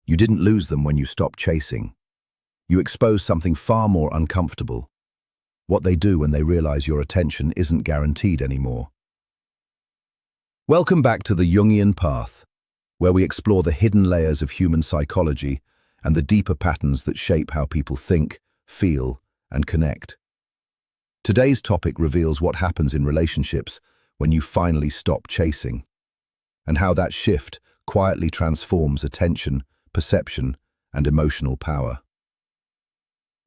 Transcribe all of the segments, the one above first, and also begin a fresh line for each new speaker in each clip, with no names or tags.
You didn't lose them when you stopped chasing. You exposed something far more uncomfortable. What they do when they realize your attention isn't guaranteed anymore. Welcome back to the Jungian path, where we explore the hidden layers of human psychology and the deeper patterns that shape how people think, feel, and connect. Today's topic reveals what happens in relationships when you finally stop chasing, and how that shift quietly transforms attention, perception, and emotional power.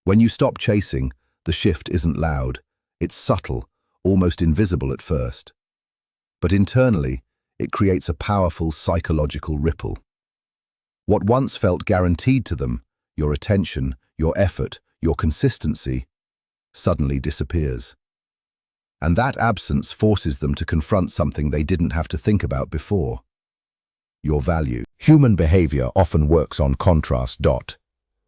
When you stop chasing, the shift isn't loud, it's subtle, almost invisible at first. But internally, it creates a powerful psychological ripple. What once felt guaranteed to them, your attention, your effort, your consistency, suddenly disappears. And that absence forces them to confront something they didn't have to think about before: your value.
Human behavior often works on contrast.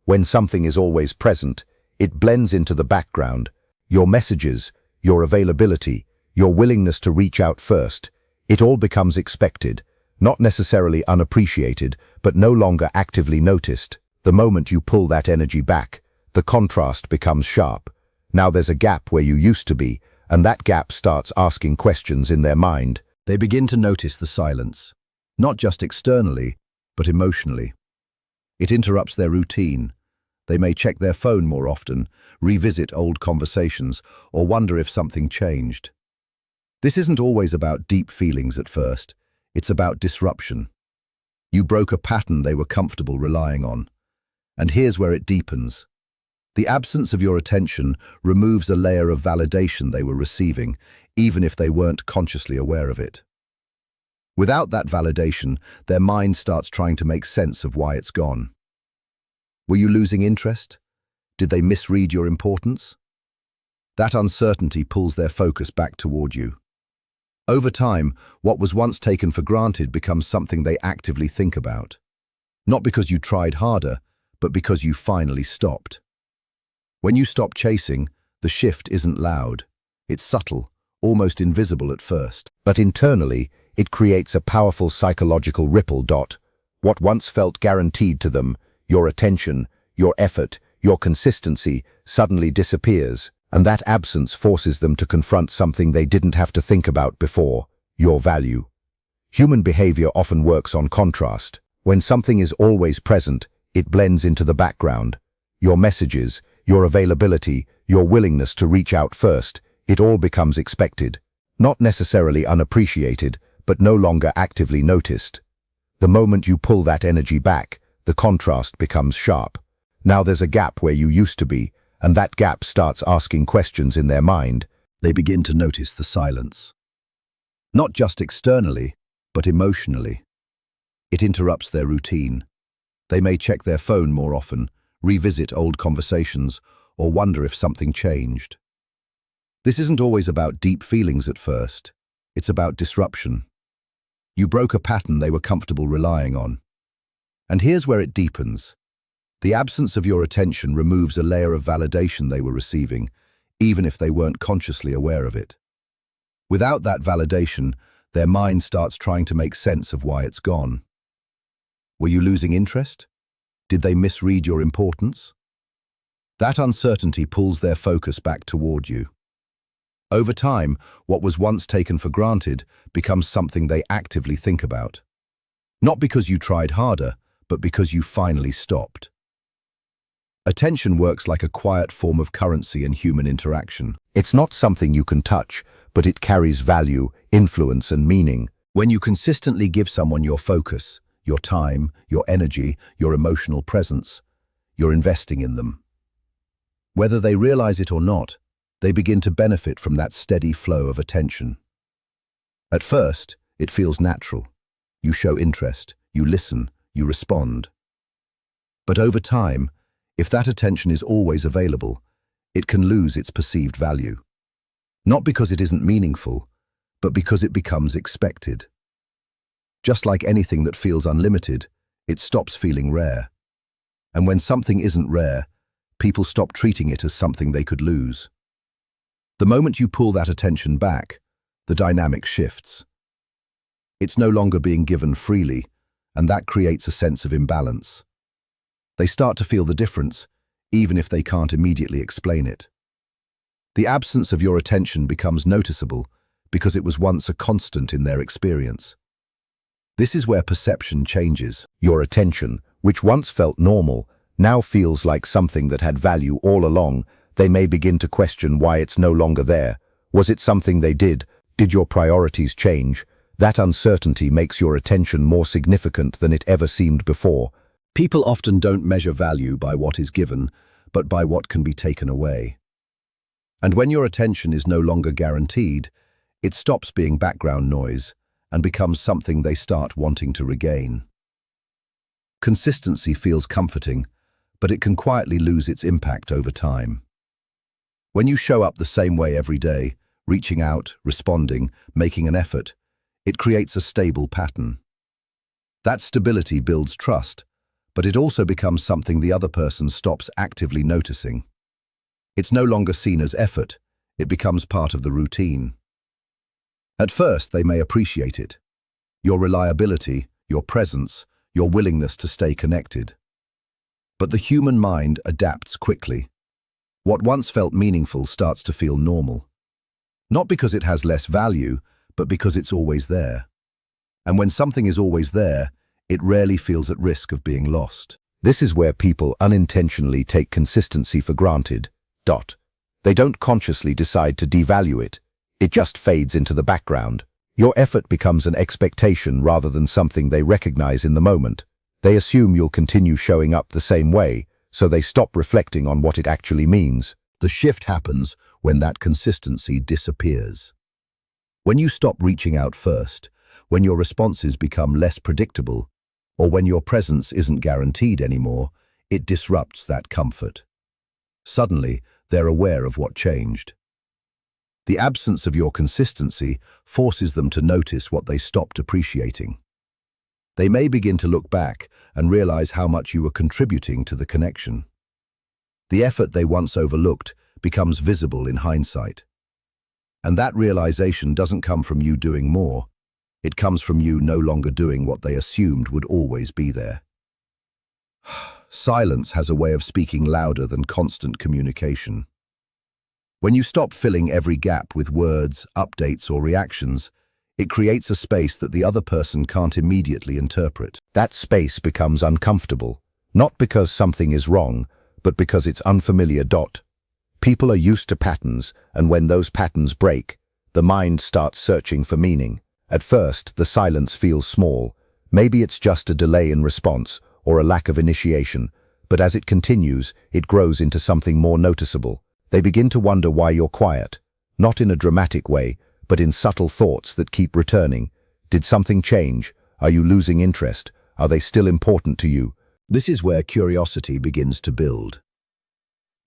When something is always present, it blends into the background. Your messages, your availability, your willingness to reach out first, it all becomes expected, not necessarily unappreciated, but no longer actively noticed. The moment you pull that energy back, the contrast becomes sharp. Now there's a gap where you used to be, and that gap starts asking questions in their mind.
They begin to notice the silence, not just externally, but emotionally. It interrupts their routine. They may check their phone more often, revisit old conversations, or wonder if something changed. This isn't always about deep feelings at first. It's about disruption. You broke a pattern they were comfortable relying on. And here's where it deepens. The absence of your attention removes a layer of validation they were receiving, even if they weren't consciously aware of it. Without that validation, their mind starts trying to make sense of why it's gone. Were you losing interest? Did they misread your importance? That uncertainty pulls their focus back toward you. Over time, what was once taken for granted becomes something they actively think about. Not because you tried harder, but because you finally stopped. When you stop chasing, the shift isn't loud. It's subtle, almost invisible at first.
But internally, it creates a powerful psychological ripple. What once felt guaranteed to them, your attention, your effort, your consistency, suddenly disappears, and that absence forces them to confront something they didn't have to think about before: your value. Human behavior often works on contrast. When something is always present, it blends into the background. Your messages, your availability, your willingness to reach out first, it all becomes expected. Not necessarily unappreciated, but no longer actively noticed. The moment you pull that energy back, the contrast becomes sharp. Now there's a gap where you used to be, and that gap starts asking questions in their mind.
They begin to notice the silence. Not just externally, but emotionally. It interrupts their routine. They may check their phone more often, revisit old conversations, or wonder if something changed. This isn't always about deep feelings at first. It's about disruption. You broke a pattern they were comfortable relying on. And here's where it deepens. The absence of your attention removes a layer of validation they were receiving, even if they weren't consciously aware of it. Without that validation, their mind starts trying to make sense of why it's gone. Were you losing interest? Did they misread your importance? That uncertainty pulls their focus back toward you. Over time, what was once taken for granted becomes something they actively think about. Not because you tried harder, but because you finally stopped. Attention works like a quiet form of currency in human interaction.
It's not something you can touch, but it carries value, influence, and meaning.
When you consistently give someone your focus, your time, your energy, your emotional presence, you're investing in them. Whether they realize it or not, they begin to benefit from that steady flow of attention. At first, it feels natural. You show interest, you listen, you respond. But over time, if that attention is always available, it can lose its perceived value. Not because it isn't meaningful, but because it becomes expected. Just like anything that feels unlimited, it stops feeling rare. And when something isn't rare, people stop treating it as something they could lose. The moment you pull that attention back, the dynamic shifts. It's no longer being given freely, and that creates a sense of imbalance. They start to feel the difference, even if they can't immediately explain it. The absence of your attention becomes noticeable because it was once a constant in their experience. This is where perception changes.
Your attention, which once felt normal, now feels like something that had value all along. They may begin to question why it's no longer there. Was it something they did? Did your priorities change? That uncertainty makes your attention more significant than it ever seemed before.
People often don't measure value by what is given, but by what can be taken away. And when your attention is no longer guaranteed, it stops being background noise and becomes something they start wanting to regain. Consistency feels comforting, but it can quietly lose its impact over time. When you show up the same way every day, reaching out, responding, making an effort, it creates a stable pattern. That stability builds trust, but it also becomes something the other person stops actively noticing. It's no longer seen as effort, it becomes part of the routine. At first, they may appreciate it. Your reliability, your presence, your willingness to stay connected. But the human mind adapts quickly. What once felt meaningful starts to feel normal. Not because it has less value, but because it's always there. And when something is always there, it rarely feels at risk of being lost.
This is where people unintentionally take consistency for granted. They don't consciously decide to devalue it. It just fades into the background. Your effort becomes an expectation rather than something they recognize in the moment. They assume you'll continue showing up the same way, so they stop reflecting on what it actually means.
The shift happens when that consistency disappears. When you stop reaching out first, when your responses become less predictable, or when your presence isn't guaranteed anymore, it disrupts that comfort. Suddenly, they're aware of what changed. The absence of your consistency forces them to notice what they stopped appreciating. They may begin to look back and realize how much you were contributing to the connection. The effort they once overlooked becomes visible in hindsight. And that realization doesn't come from you doing more. It comes from you no longer doing what they assumed would always be there. Silence has a way of speaking louder than constant communication. When you stop filling every gap with words, updates, or reactions, it creates a space that the other person can't immediately interpret.
That space becomes uncomfortable, not because something is wrong, but because it's unfamiliar. People are used to patterns, and when those patterns break, the mind starts searching for meaning. At first, the silence feels small. Maybe it's just a delay in response or a lack of initiation, but as it continues, it grows into something more noticeable. They begin to wonder why you're quiet, not in a dramatic way, but in subtle thoughts that keep returning. Did something change? Are you losing interest? Are they still important to you?
This is where curiosity begins to build.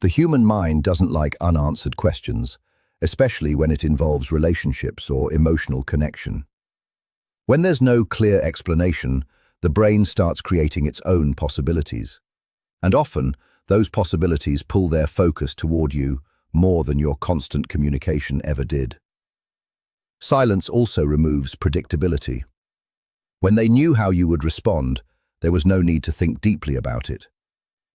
The human mind doesn't like unanswered questions, especially when it involves relationships or emotional connection. When there's no clear explanation, the brain starts creating its own possibilities. And often, those possibilities pull their focus toward you more than your constant communication ever did. Silence also removes predictability. When they knew how you would respond, there was no need to think deeply about it.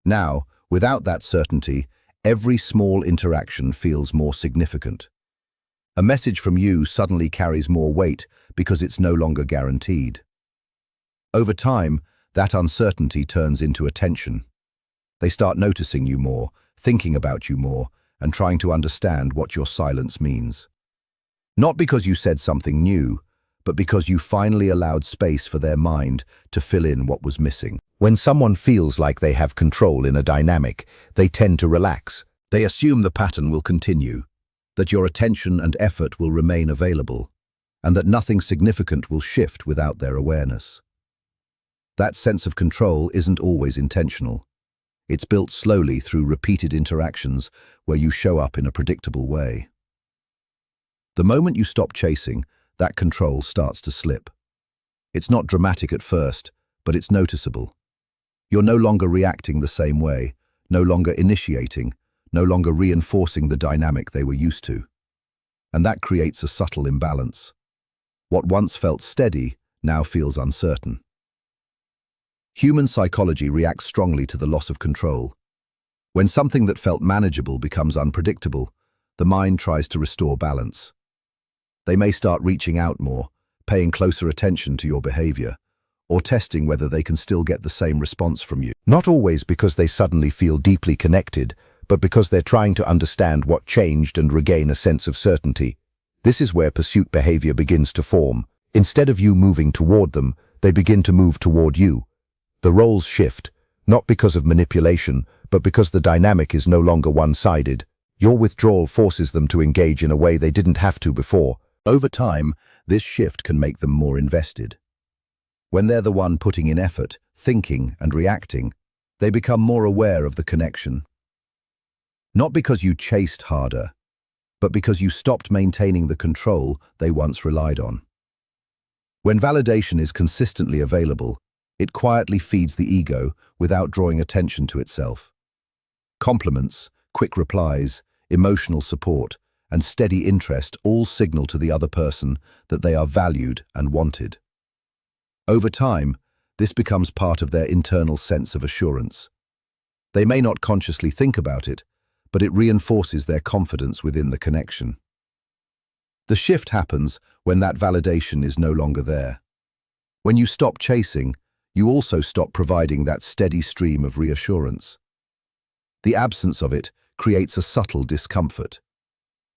Now, without that certainty, every small interaction feels more significant. A message from you suddenly carries more weight because it's no longer guaranteed. Over time, that uncertainty turns into attention. They start noticing you more, thinking about you more, and trying to understand what your silence means. Not because you said something new, but because you finally allowed space for their mind to fill in what was missing.
When someone feels like they have control in a dynamic, they tend to relax.
They assume the pattern will continue, that your attention and effort will remain available, and that nothing significant will shift without their awareness. That sense of control isn't always intentional. It's built slowly through repeated interactions where you show up in a predictable way. The moment you stop chasing, that control starts to slip. It's not dramatic at first, but it's noticeable. You're no longer reacting the same way, no longer initiating, no longer reinforcing the dynamic they were used to. And that creates a subtle imbalance. What once felt steady now feels uncertain. Human psychology reacts strongly to the loss of control. When something that felt manageable becomes unpredictable, the mind tries to restore balance. They may start reaching out more, paying closer attention to your behavior, or testing whether they can still get the same response from you.
Not always because they suddenly feel deeply connected, but because they're trying to understand what changed and regain a sense of certainty. This is where pursuit behavior begins to form. Instead of you moving toward them, they begin to move toward you. The roles shift, not because of manipulation, but because the dynamic is no longer one-sided. Your withdrawal forces them to engage in a way they didn't have to before.
Over time, this shift can make them more invested. When they're the one putting in effort, thinking and reacting, they become more aware of the connection. Not because you chased harder, but because you stopped maintaining the control they once relied on. When validation is consistently available, it quietly feeds the ego without drawing attention to itself. Compliments, quick replies, emotional support, and steady interest all signal to the other person that they are valued and wanted. Over time, this becomes part of their internal sense of assurance. They may not consciously think about it, but it reinforces their confidence within the connection. The shift happens when that validation is no longer there. When you stop chasing, you also stop providing that steady stream of reassurance. The absence of it creates a subtle discomfort.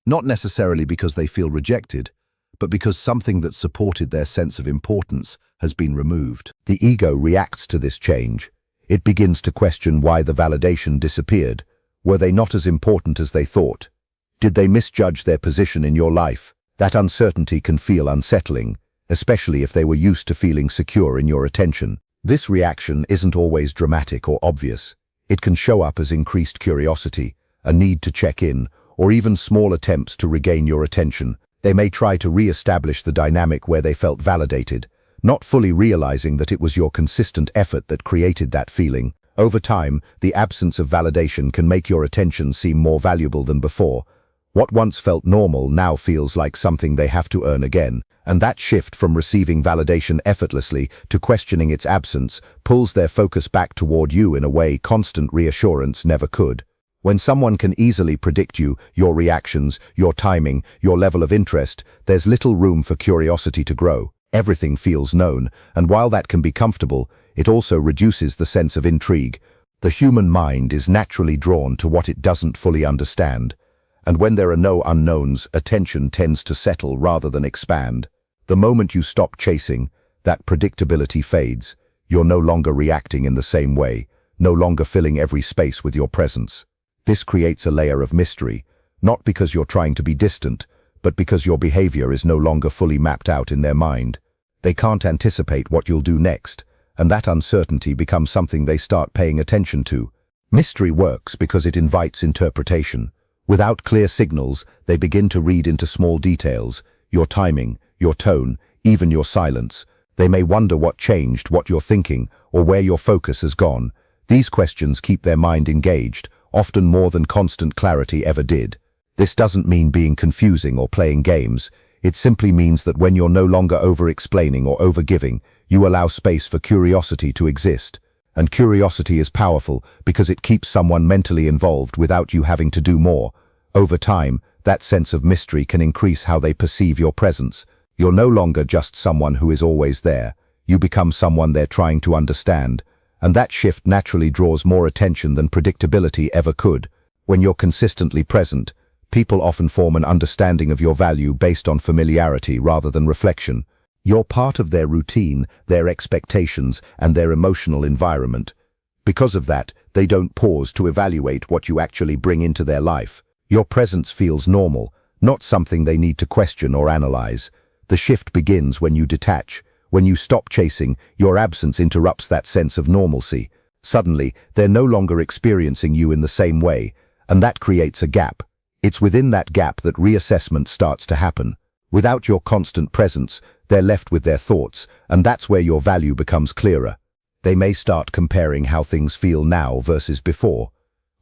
Not necessarily because they feel rejected, but because something that supported their sense of importance has been removed.
The ego reacts to this change. It begins to question why the validation disappeared. Were they not as important as they thought? Did they misjudge their position in your life? That uncertainty can feel unsettling, especially if they were used to feeling secure in your attention. This reaction isn't always dramatic or obvious. It can show up as increased curiosity, a need to check in, or even small attempts to regain your attention. They may try to re-establish the dynamic where they felt validated, not fully realizing that it was your consistent effort that created that feeling. Over time, the absence of validation can make your attention seem more valuable than before. What once felt normal now feels like something they have to earn again, and that shift from receiving validation effortlessly to questioning its absence pulls their focus back toward you in a way constant reassurance never could. When someone can easily predict you, your reactions, your timing, your level of interest, there's little room for curiosity to grow. Everything feels known, and while that can be comfortable, it also reduces the sense of intrigue. The human mind is naturally drawn to what it doesn't fully understand, and when there are no unknowns, attention tends to settle rather than expand. The moment you stop chasing, that predictability fades. You're no longer reacting in the same way, no longer filling every space with your presence. This creates a layer of mystery, not because you're trying to be distant, but because your behavior is no longer fully mapped out in their mind. They can't anticipate what you'll do next, and that uncertainty becomes something they start paying attention to. Mystery works because it invites interpretation. Without clear signals, they begin to read into small details, your timing, your tone, even your silence. They may wonder what changed, what you're thinking, or where your focus has gone. These questions keep their mind engaged, often more than constant clarity ever did. This doesn't mean being confusing or playing games. It simply means that when you're no longer over-explaining or over-giving, you allow space for curiosity to exist. And curiosity is powerful because it keeps someone mentally involved without you having to do more. Over time, that sense of mystery can increase how they perceive your presence. You're no longer just someone who is always there. You become someone they're trying to understand. And that shift naturally draws more attention than predictability ever could. When you're consistently present, people often form an understanding of your value based on familiarity rather than reflection. You're part of their routine, their expectations, and their emotional environment. Because of that, they don't pause to evaluate what you actually bring into their life. Your presence feels normal, not something they need to question or analyze. The shift begins when you detach. When you stop chasing, your absence interrupts that sense of normalcy. Suddenly, they're no longer experiencing you in the same way, and that creates a gap. It's within that gap that reassessment starts to happen. Without your constant presence, they're left with their thoughts, and that's where your value becomes clearer. They may start comparing how things feel now versus before.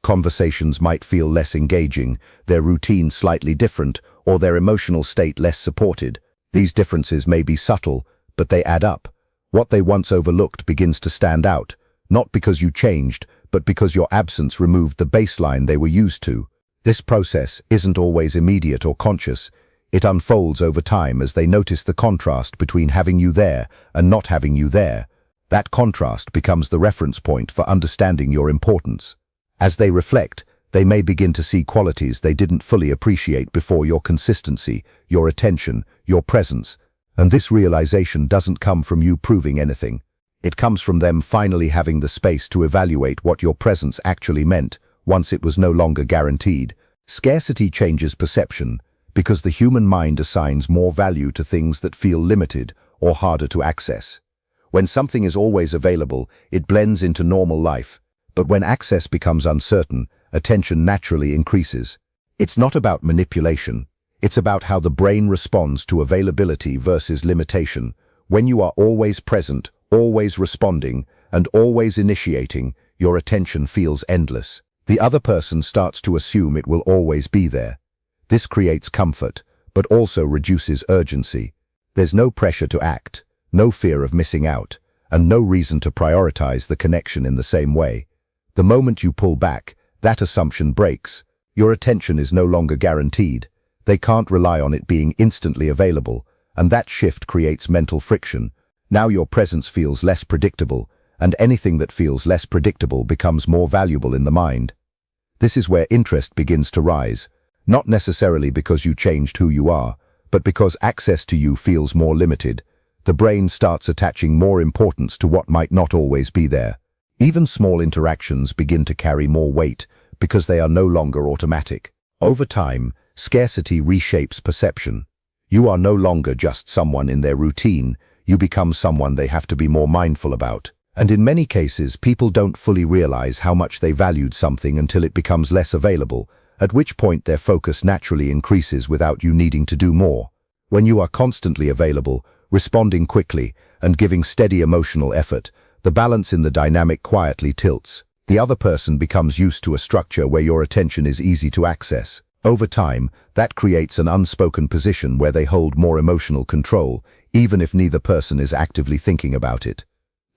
Conversations might feel less engaging, their routine slightly different, or their emotional state less supported. These differences may be subtle, but they add up. What they once overlooked begins to stand out, not because you changed, but because your absence removed the baseline they were used to. This process isn't always immediate or conscious. It unfolds over time as they notice the contrast between having you there and not having you there. That contrast becomes the reference point for understanding your importance. As they reflect, they may begin to see qualities they didn't fully appreciate before: your consistency, your attention, your presence. And this realization doesn't come from you proving anything. It comes from them finally having the space to evaluate what your presence actually meant once it was no longer guaranteed. Scarcity changes perception because the human mind assigns more value to things that feel limited or harder to access. When something is always available, it blends into normal life. But when access becomes uncertain, attention naturally increases. It's not about manipulation. It's about how the brain responds to availability versus limitation. When you are always present, always responding, and always initiating, your attention feels endless. The other person starts to assume it will always be there. This creates comfort, but also reduces urgency. There's no pressure to act, no fear of missing out, and no reason to prioritize the connection in the same way. The moment you pull back, that assumption breaks. Your attention is no longer guaranteed. They can't rely on it being instantly available, and that shift creates mental friction. Now your presence feels less predictable, and anything that feels less predictable becomes more valuable in the mind. This is where interest begins to rise, not necessarily because you changed who you are, but because access to you feels more limited. The brain starts attaching more importance to what might not always be there. Even small interactions begin to carry more weight because they are no longer automatic. Over time, scarcity reshapes perception. You are no longer just someone in their routine, you become someone they have to be more mindful about. And in many cases, people don't fully realize how much they valued something until it becomes less available, at which point their focus naturally increases without you needing to do more. When you are constantly available, responding quickly, and giving steady emotional effort, the balance in the dynamic quietly tilts. The other person becomes used to a structure where your attention is easy to access. Over time, that creates an unspoken position where they hold more emotional control, even if neither person is actively thinking about it.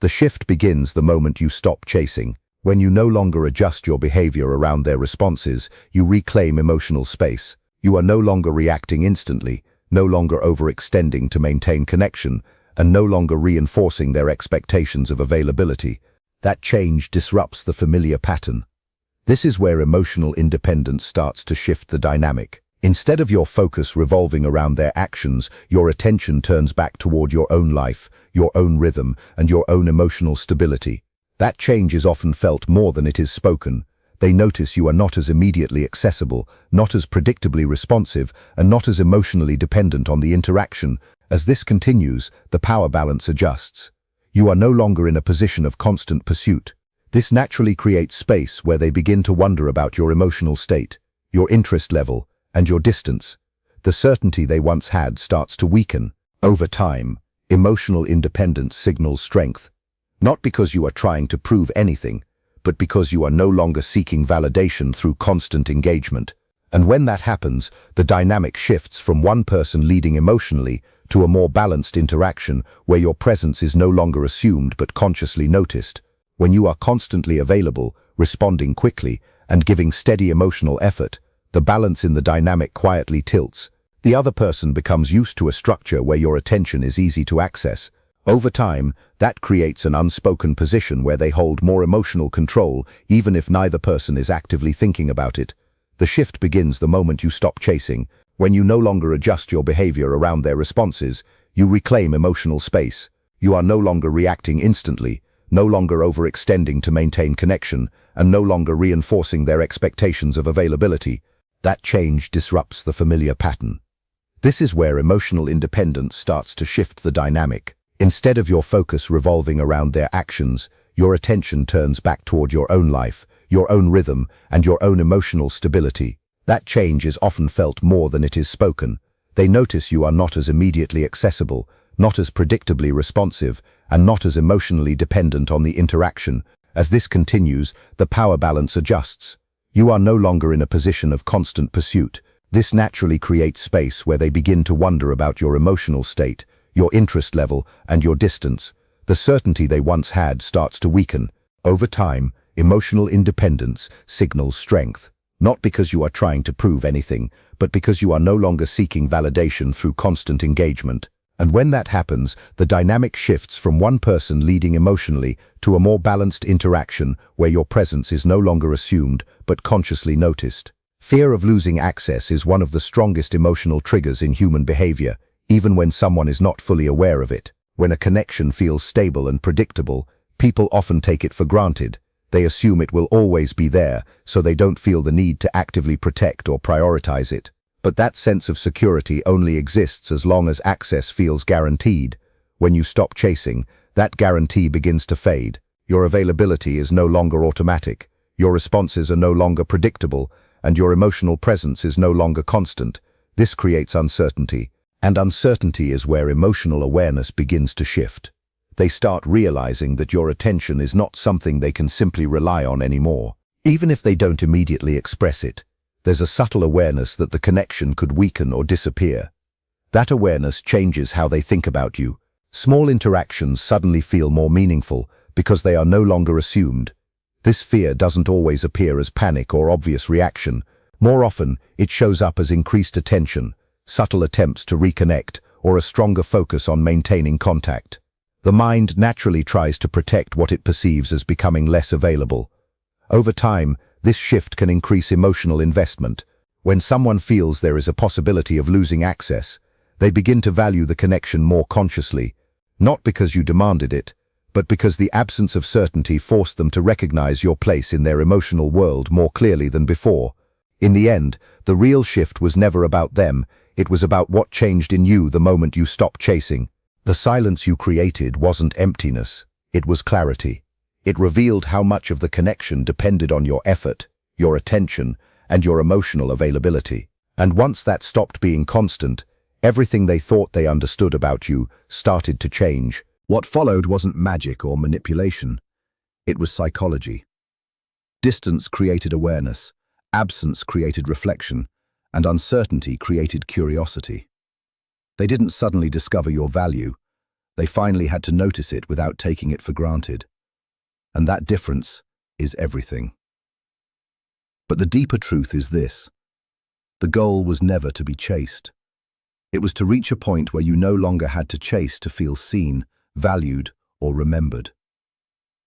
The shift begins the moment you stop chasing. When you no longer adjust your behavior around their responses, you reclaim emotional space. You are no longer reacting instantly, no longer overextending to maintain connection, and no longer reinforcing their expectations of availability. That change disrupts the familiar pattern. This is where emotional independence starts to shift the dynamic. Instead of your focus revolving around their actions, your attention turns back toward your own life, your own rhythm, and your own emotional stability. That change is often felt more than it is spoken. They notice you are not as immediately accessible, not as predictably responsive, and not as emotionally dependent on the interaction. As this continues, the power balance adjusts. You are no longer in a position of constant pursuit. This naturally creates space where they begin to wonder about your emotional state, your interest level, and your distance. The certainty they once had starts to weaken. Over time, emotional independence signals strength, not because you are trying to prove anything, but because you are no longer seeking validation through constant engagement. And when that happens, the dynamic shifts from one person leading emotionally to a more balanced interaction where your presence is no longer assumed but consciously noticed. When you are constantly available, responding quickly, and giving steady emotional effort, the balance in the dynamic quietly tilts. The other person becomes used to a structure where your attention is easy to access. Over time, that creates an unspoken position where they hold more emotional control, even if neither person is actively thinking about it. The shift begins the moment you stop chasing. When you no longer adjust your behavior around their responses, you reclaim emotional space. You are no longer reacting instantly, no longer overextending to maintain connection, and no longer reinforcing their expectations of availability. That change disrupts the familiar pattern. This is where emotional independence starts to shift the dynamic. Instead of your focus revolving around their actions, your attention turns back toward your own life, your own rhythm, and your own emotional stability. That change is often felt more than it is spoken. They notice you are not as immediately accessible, not as predictably responsive, and not as emotionally dependent on the interaction. As this continues, the power balance adjusts. You are no longer in a position of constant pursuit. This naturally creates space where they begin to wonder about your emotional state, your interest level, and your distance. The certainty they once had starts to weaken. Over time, emotional independence signals strength, not because you are trying to prove anything, but because you are no longer seeking validation through constant engagement. And when that happens, the dynamic shifts from one person leading emotionally to a more balanced interaction where your presence is no longer assumed, but consciously noticed. Fear of losing access is one of the strongest emotional triggers in human behavior, even when someone is not fully aware of it. When a connection feels stable and predictable, people often take it for granted. They assume it will always be there, so they don't feel the need to actively protect or prioritize it. But that sense of security only exists as long as access feels guaranteed. When you stop chasing, that guarantee begins to fade. Your availability is no longer automatic, your responses are no longer predictable, and your emotional presence is no longer constant. This creates uncertainty, and uncertainty is where emotional awareness begins to shift. They start realizing that your attention is not something they can simply rely on anymore. Even if they don't immediately express it, there's a subtle awareness that the connection could weaken or disappear. That awareness changes how they think about you. Small interactions suddenly feel more meaningful because they are no longer assumed. This fear doesn't always appear as panic or obvious reaction. More often, it shows up as increased attention, subtle attempts to reconnect, or a stronger focus on maintaining contact. The mind naturally tries to protect what it perceives as becoming less available. Over time, this shift can increase emotional investment. When someone feels there is a possibility of losing access, they begin to value the connection more consciously, not because you demanded it, but because the absence of certainty forced them to recognize your place in their emotional world more clearly than before. In the end, the real shift was never about them, it was about what changed in you the moment you stopped chasing. The silence you created wasn't emptiness, it was clarity. It revealed how much of the connection depended on your effort, your attention, and your emotional availability. And once that stopped being constant, everything they thought they understood about you started to change.
What followed wasn't magic or manipulation. It was psychology. Distance created awareness, absence created reflection, and uncertainty created curiosity. They didn't suddenly discover your value. They finally had to notice it without taking it for granted. And that difference is everything. But the deeper truth is this. The goal was never to be chased. It was to reach a point where you no longer had to chase to feel seen, valued, or remembered.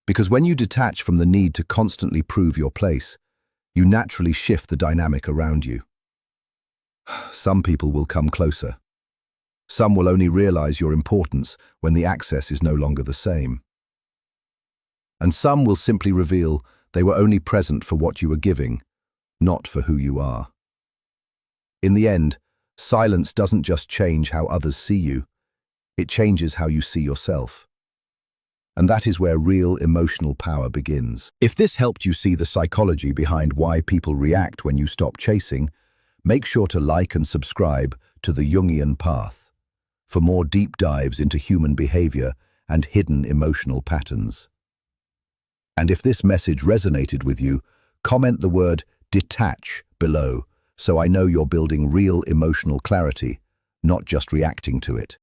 Because when you detach from the need to constantly prove your place, you naturally shift the dynamic around you. Some people will come closer. Some will only realize your importance when the access is no longer the same. And some will simply reveal they were only present for what you were giving, not for who you are. In the end, silence doesn't just change how others see you, it changes how you see yourself. And that is where real emotional power begins. If this helped you see the psychology behind why people react when you stop chasing, make sure to like and subscribe to the Jungian Path for more deep dives into human behavior and hidden emotional patterns. And if this message resonated with you, comment the word detach below so I know you're building real emotional clarity, not just reacting to it.